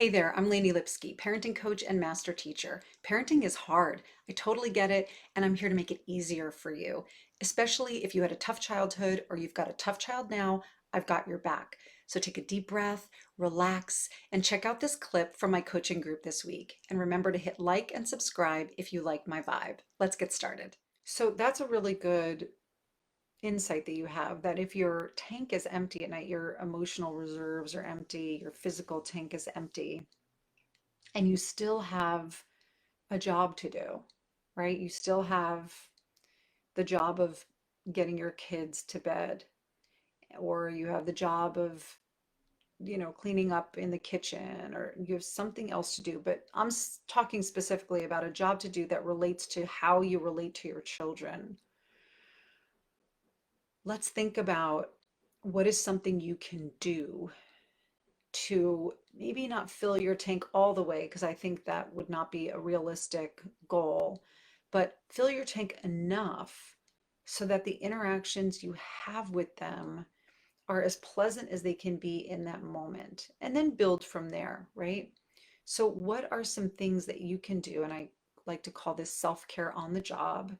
Hey there, I'm Lainey Lipsky, parenting coach and master teacher. Parenting is hard. I totally get it, and I'm here to make it easier for you. Especially if you had a tough childhood or you've got a tough child now, I've got your back. So take a deep breath, relax, and check out this clip from my coaching group this week. And remember to hit like and subscribe if you like my vibe. Let's get started. So that's a really good insight that you have, that if your tank is empty at night, your emotional reserves are empty, your physical tank is empty, and you still have a job to do, right? You still have the job of getting your kids to bed, or you have the job of, cleaning up in the kitchen, or you have something else to do. But I'm talking specifically about a job to do that relates to how you relate to your children. Let's think about what is something you can do to maybe not fill your tank all the way, because I think that would not be a realistic goal, but fill your tank enough so that the interactions you have with them are as pleasant as they can be in that moment, and then build from there, right? So, what are some things that you can do? And I like to call this self care on the job,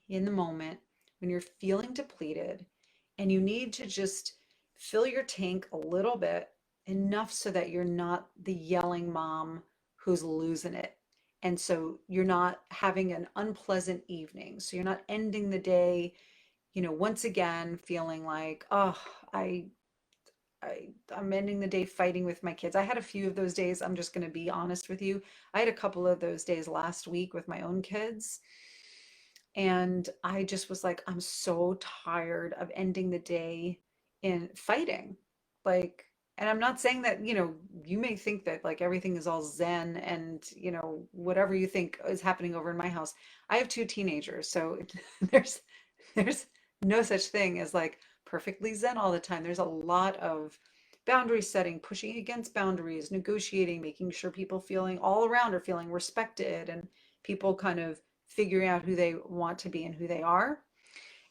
in the moment, when you're feeling depleted and you need to just fill your tank a little bit, enough so that you're not the yelling mom who's losing it. And so you're not having an unpleasant evening. So you're not ending the day, once again feeling like, oh, I I'm ending the day fighting with my kids. I had a few of those days. I'm just going to be honest with you. I had a couple of those days last week with my own kids. And I just was like, I'm so tired of ending the day in fighting. Like, and I'm not saying that, you may think that like everything is all zen and, whatever you think is happening over in my house. I have two teenagers, so there's there's no such thing as like perfectly zen all the time. There's a lot of boundary setting, pushing against boundaries, negotiating, making sure people feeling all around are feeling respected, and people kind of figuring out who they want to be and who they are.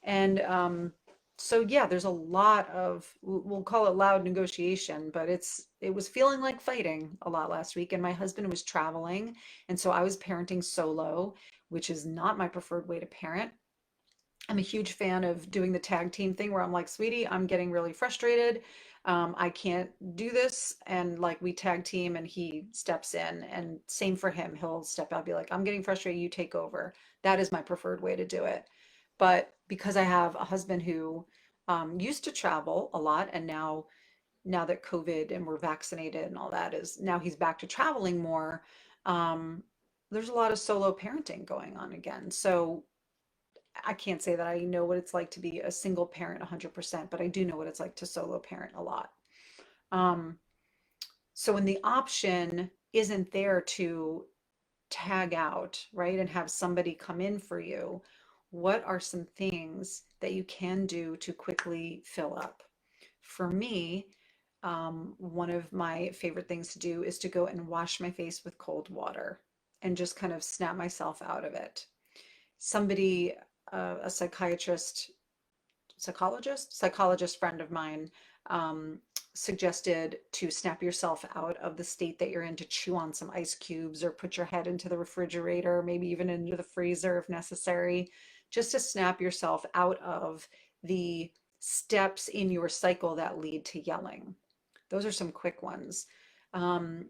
And so yeah, there's a lot of, we'll call it loud negotiation, but it was feeling like fighting a lot last week. And my husband was traveling, and so I was parenting solo, which is not my preferred way to parent. I'm a huge fan of doing the tag team thing where I'm like, sweetie, I'm getting really frustrated. I can't do this. And like we tag team and he steps in, and same for him. He'll step out, be like, I'm getting frustrated, you take over. That is my preferred way to do it. But because I have a husband who used to travel a lot, and now that COVID and we're vaccinated and all that, is now he's back to traveling more. Um, there's a lot of solo parenting going on again. So I can't say that I know what it's like to be a single parent 100%, but I do know what it's like to solo parent a lot. Um, so when the option isn't there to tag out, right, and have somebody come in for you, what are some things that you can do to quickly fill up? For me, one of my favorite things to do is to go and wash my face with cold water and just kind of snap myself out of it. Somebody, a psychologist friend of mine, um, suggested to snap yourself out of the state that you're in, to chew on some ice cubes or put your head into the refrigerator, maybe even into the freezer if necessary, just to snap yourself out of the steps in your cycle that lead to yelling. Those are some quick ones. Um,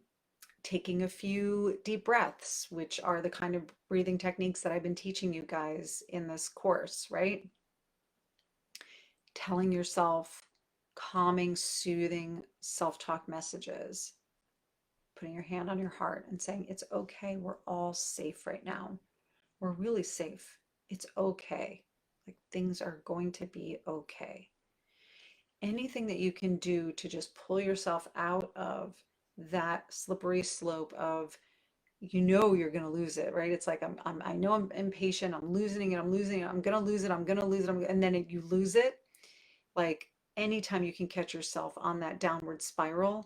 Taking a few deep breaths, which are the kind of breathing techniques that I've been teaching you guys in this course, right? Telling yourself calming, soothing self talk messages, putting your hand on your heart and saying, it's okay. We're all safe right now. We're really safe. It's okay. Like things are going to be okay. Anything that you can do to just pull yourself out of that slippery slope of, you're going to lose it, right? It's like, I know I'm impatient. I'm losing it. I'm losing it. I'm going to lose it. I'm going to lose it. And then you lose it. Like anytime you can catch yourself on that downward spiral,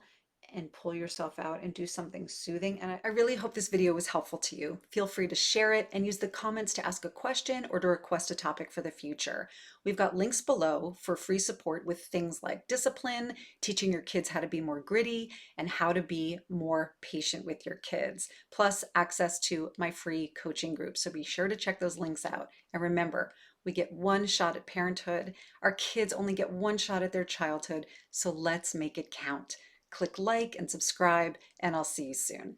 and pull yourself out and do something soothing. And I really hope this video was helpful to you. Feel free to share it and use the comments to ask a question or to request a topic for the future. We've got links below for free support with things like discipline, teaching your kids how to be more gritty, and how to be more patient with your kids, plus access to my free coaching group. So be sure to check those links out. And remember, we get one shot at parenthood. Our kids only get one shot at their childhood, so let's make it count. Click like and subscribe, and I'll see you soon.